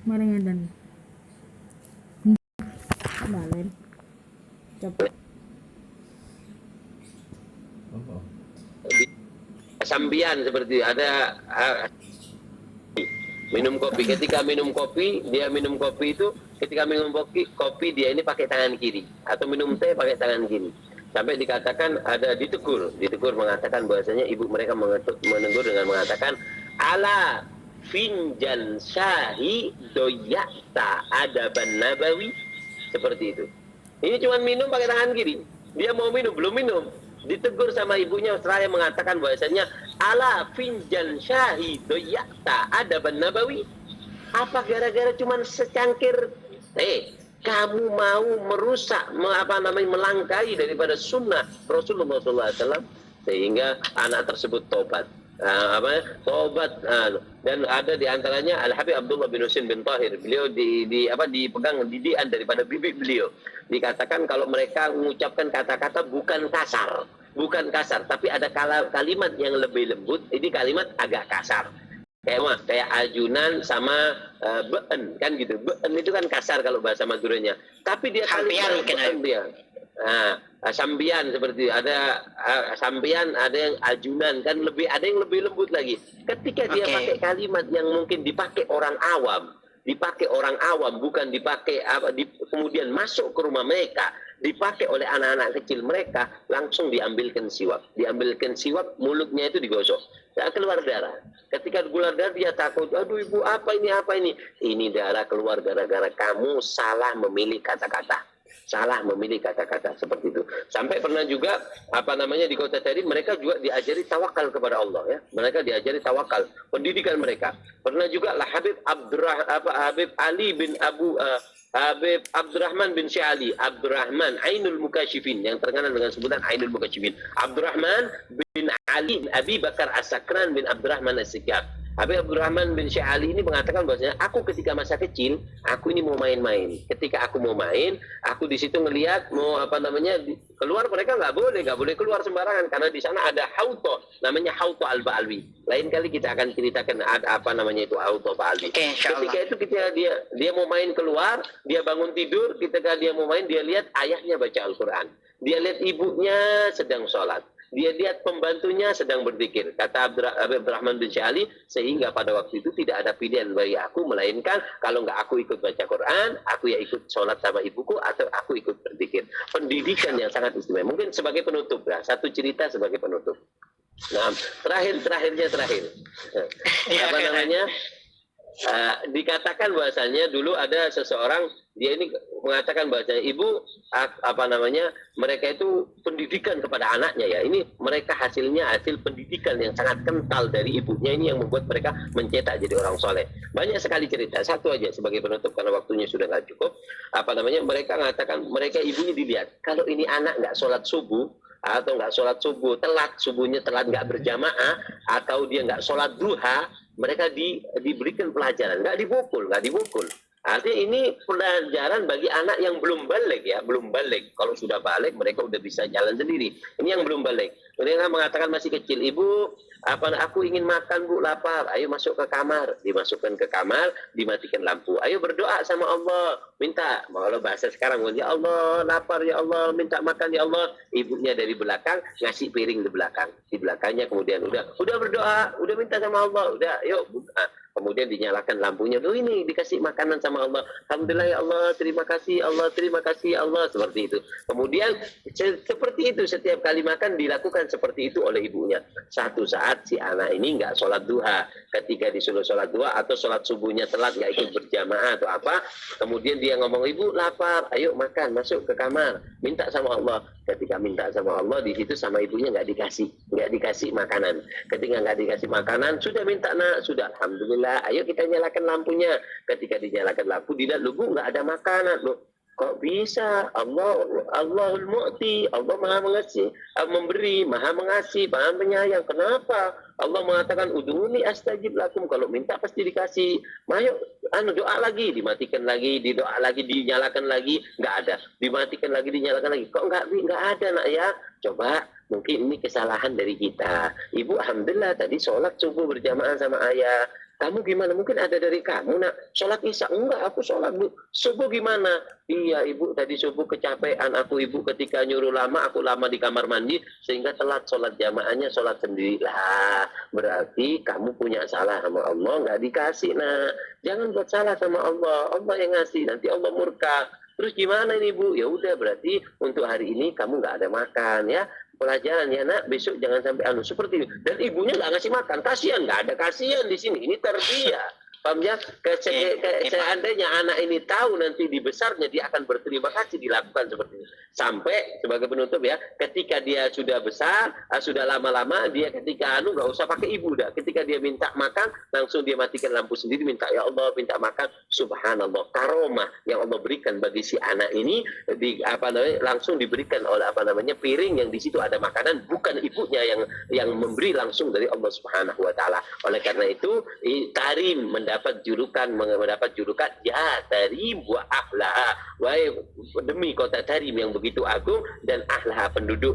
Marengadan. Balen. Coba. Sambian seperti ada minum kopi. Ketika minum kopi, dia minum kopi itu ketika minum kopi dia ini pakai tangan kiri atau minum teh pakai tangan kiri. Sampai dikatakan ada ditegur mengatakan bahwasanya ibu mereka menegur dengan mengatakan ala finjan syahi doyakta adaban nabawi, seperti itu. Ini cuma minum pakai tangan kiri. Dia mau minum, belum minum. Ditegur sama ibunya, seraya mengatakan bahwasanya ala finjan syahi doyakta adaban nabawi. Apa gara-gara cuma secangkir kamu mau merusak melangkai daripada sunnah Rasulullah SAW, sehingga anak tersebut tobat. Tobat, dan ada diantaranya Al Habib Abdullah bin Husin bin Tahir. Beliau dipegang didikan daripada bibi beliau. Dikatakan kalau mereka mengucapkan kata-kata bukan kasar, tapi ada kalimat yang lebih lembut. Ini kalimat agak kasar. Kayak ajunan sama be'en kan gitu. Be'en itu kan kasar kalau bahasa Maduranya. Tapi dia kalimat be'en dia. Sambian seperti ada sambian, ada yang ajunan kan, ada yang lebih lembut lagi. Ketika dia pakai kalimat yang mungkin dipakai orang awam, bukan dipakai kemudian masuk ke rumah mereka, dipakai oleh anak-anak kecil mereka, langsung diambilkan siwak, mulutnya itu digosok, keluar darah. Ketika keluar darah dia takut, aduh ibu apa ini, ini darah keluar gara-gara kamu salah memilih kata-kata seperti itu. Sampai pernah juga di Kota Teri mereka juga diajari tawakal kepada Allah ya. Mereka diajari tawakal, pendidikan mereka. Pernah juga lah Habib Ali bin Habib Abdurrahman bin Syali, Abdurrahman Ainul Mukasyifin, yang terkenal dengan sebutan Ainul Mukasyifin. Abdurrahman bin Ali bin Abi Bakar As-Sakran bin Abdurrahman As-Sikyab. Habib Abdurrahman bin Syali ini mengatakan bahwasanya aku ketika masa kecil, aku ini mau main-main. Ketika aku mau main, aku di situ ngelihat mau keluar, mereka nggak boleh keluar sembarangan karena di sana ada hauto, namanya hauto al-Ba'alwi. Lain kali kita akan ceritakan ada itu hauto Ba'alwi. Ketika itu dia mau main keluar, dia bangun tidur, ketika dia mau main dia lihat ayahnya baca Al-Qur'an. Dia lihat ibunya sedang sholat. Dia lihat pembantunya sedang berzikir. Kata Abdurrahman bin Syali, sehingga pada waktu itu tidak ada pilihan bagi aku, melainkan kalau nggak aku ikut baca Quran, aku ya ikut sholat sama ibuku, atau aku ikut berzikir. Pendidikan yang sangat istimewa. Mungkin sebagai penutup, satu cerita sebagai penutup. Nah, terakhirnya. Dikatakan bahwasanya dulu ada seseorang, dia ini mengatakan bahwasanya ibu mereka itu pendidikan kepada anaknya ya. Ini mereka hasil pendidikan yang sangat kental dari ibunya, ini yang membuat mereka mencetak jadi orang soleh. Banyak sekali cerita, satu aja sebagai penutup karena waktunya sudah nggak cukup. Mereka mengatakan, mereka ibunya dilihat kalau ini anak nggak sholat subuh, atau nggak sholat subuh subuhnya telat nggak berjamaah, atau dia nggak sholat duha, mereka diberikan pelajaran, nggak dipukul. Artinya ini pelajaran bagi anak yang belum balik ya, belum balik. Kalau sudah balik mereka udah bisa jalan sendiri. Ini yang belum balik. Mereka mengatakan masih kecil, ibu, aku ingin makan bu, lapar. Ayo masuk ke kamar, dimasukkan ke kamar, dimatikan lampu. Ayo berdoa sama Allah, minta. Kalau bahasa sekarang, ya Allah, lapar ya Allah, minta makan ya Allah. Ibunya dari belakang ngasih piring di belakang, di belakangnya, kemudian udah berdoa, udah minta sama Allah, udah, yuk. Kemudian dinyalakan lampunya. Ini dikasih makanan sama Allah. Alhamdulillah ya Allah, terima kasih Allah, seperti itu. Kemudian seperti itu setiap kali makan dilakukan seperti itu oleh ibunya. Satu saat si anak ini nggak sholat duha. Ketika disuruh sholat duha atau sholat subuhnya telat, nggak ikut berjamaah atau apa, kemudian dia ngomong, ibu lapar, ayo makan, masuk ke kamar, minta sama Allah. Ketika minta sama Allah, di situ sama ibunya nggak dikasih makanan. Ketika nggak dikasih makanan, sudah minta nak, sudah, alhamdulillah, ayo kita nyalakan lampunya. Ketika dinyalakan lampu, dilihat, lu nggak ada makanan, lu kok bisa? Allahul Mu'ti, Allah maha mengasih, memberi, maha mengasih, maha penyayang. Kenapa? Allah mengatakan udhuni astajib lakum, kalau minta pasti dikasih. Ayo doa lagi, dimatikan lagi, didoa lagi, dinyalakan lagi, nggak ada. Dimatikan lagi, dinyalakan lagi. Kok nggak ada nak ya? Coba mungkin ini kesalahan dari kita. Ibu alhamdulillah tadi sholat subuh berjamaah sama ayah. Kamu gimana? Mungkin ada dari kamu, nak. Sholat isya. Enggak, aku sholat, Bu. Subuh gimana? Iya, Ibu. Tadi subuh kecapean aku, Ibu. Ketika nyuruh lama, aku lama di kamar mandi. Sehingga telat sholat jamaahnya, sholat sendirilah. Berarti kamu punya salah sama Allah. Nggak dikasih, nak. Jangan buat salah sama Allah. Allah yang ngasih. Nanti Allah murka. Terus gimana ini, Bu? Ya udah, berarti untuk hari ini kamu nggak ada makan, ya. Pelajaran ya nak, besok jangan sampai seperti itu. Dan ibunya nggak ngasih makan, kasihan, nggak ada kasihan di sini. Ini terbiak. Paham ya? Seandainya anak ini tahu nanti di besarnya dia akan berterima kasih dilakukan seperti ini. Sampai sebagai penutup ya, ketika dia sudah besar, sudah lama-lama dia ketika nggak usah pakai ibu dah. Ketika dia minta makan, langsung dia matikan lampu sendiri, minta ya Allah minta makan. Subhanallah, karomah yang Allah berikan bagi si anak ini langsung diberikan oleh piring yang di situ ada makanan, bukan ibunya yang memberi langsung dari Allah Subhanahu wa taala. Oleh karena itu, Tarim mendapat julukan ya Tarim wa ahlaha, wahai demi kota Tarim yang begitu agung dan ahlaha, penduduk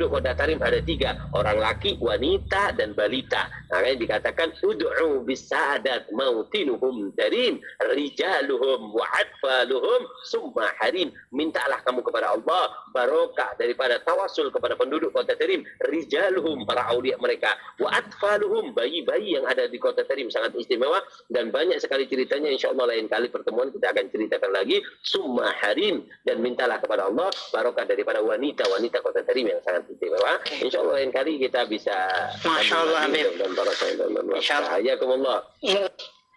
kota Tarim ada 3, orang laki, wanita dan balita. Makanya dikatakan ud'u bisadat mautinuhum Tarim rijaluhum wa atfaluhum summa harim. Mintalah kamu kepada Allah barokah daripada tawasul kepada penduduk kota Tarim, rijaluhum para aulia mereka, wa atfaluhum bayi-bayi yang ada di kota Tarim sangat istimewa. Dan banyak sekali ceritanya, insya Allah lain kali pertemuan kita akan ceritakan lagi. Summa harim, dan mintalah kepada Allah barokah daripada wanita-wanita kota Tarim yang sangat istimewa. Insya Allah lain kali kita bisa. Masya Allah, Habib. Insya Allah. Hayakumullah.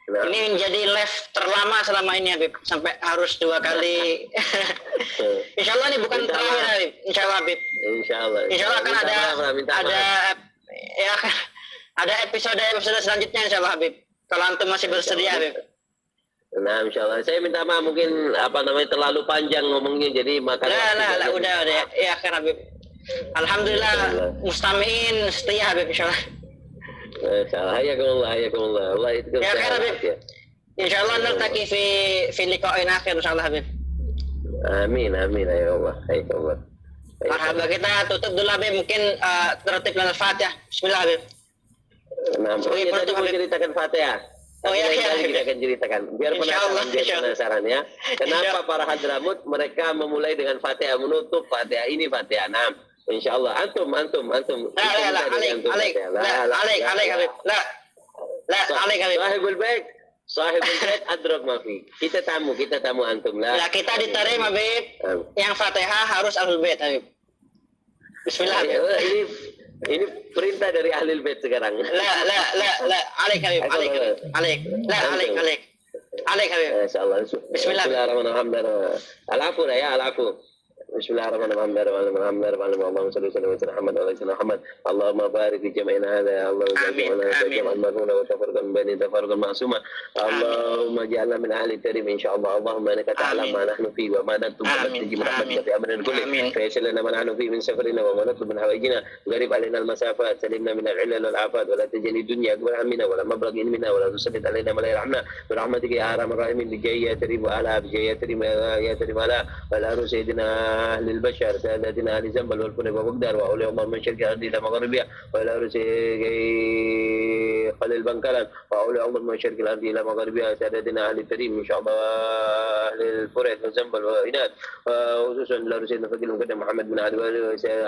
Nah. Ini menjadi live terlama selama ini, Habib. Sampai harus 2 kali. Insya Allah ini bukan terakhir, Habib. Insya Allah, Habib. Insya Allah. Insya Allah akan ada episode selanjutnya, Insya Allah, Habib. Kalau antum masih bersedia, Habib. Nah, insya Allah. Saya minta maaf mungkin terlalu panjang ngomongnya, jadi maka. Udah. Ya, kan, Habib. Alhamdulillah, mustamiin setia, Habib, insya Allah. Hayakumullah. Allah itu ya, kan, Habib. Insya Allah naltaqi fi liqa'in akhir, insya Allah, Habib. Amin, ya Allah. Hayakumullah. Marhaba, kita tutup dulu, Habib. Mungkin tertib dan Al-Fatihah. Bismillah, Habib. Nah, tadi mau ceritakan Fatihah. Kita akan ceritakan. Biar penasaran ya. Kenapa para Hadramut mereka memulai dengan Fatihah, menutup Fatihah ini Fatihah 6. Insya Allah. Antum. Sahibul Bait adrok mafi. Kita tamu antum lah. Kita diterima, Habib. Yang Fatihah harus Ahlul Bait, Habib. Bismillah, Habib. Ini perintah dari ahli bait sekarang. Alaik, Habib. Alaik, Habib. Insyaallah. Bismillahirrahmanirrahim. Alaku. Bismillahirrahmanirrahim. Allahumma salli wa sallim ala Muhammad. Allahumma barik fi jam'ina hadha ya Allah. Jam'an marhuna wa tafarraqan baini tafarraqan ma'suma. Allahumma ja'alna min ahli Tarim insyaallah. Allahumma innaka ta'lamu ma nahnu fi wa ma naktum wa tajib rahmatika fi amrin kulli. Fa yassir lana ma nahnu fi min safarina wa ma natlub min hawaijina. Gharib alaina al-masafat, salimna min al-'ilal wal afat wa la tajal dunya akbar hammina wa la mablagh ilmina wa la tusallit alaina ma la yarhamna. Bi rahmatika ya arhamar rahimin bi jayyi Tarim wa ala bi jayyi Tarim ya Tarim ala wa la sayyidina أهل البشر سادتنا أهل زنبل والفنق ومقدار وأولي الله من شرك الأرض إلى مغربها وإلى رسي خليل بنكلا وأولي الله من شرك الأرض إلى مغربها سادتنا أهل الكريم إن شاء الله أهل الفرق والزنبل وإناد وخصوصا إلى رسيدنا فقيل مقدم محمد بن علي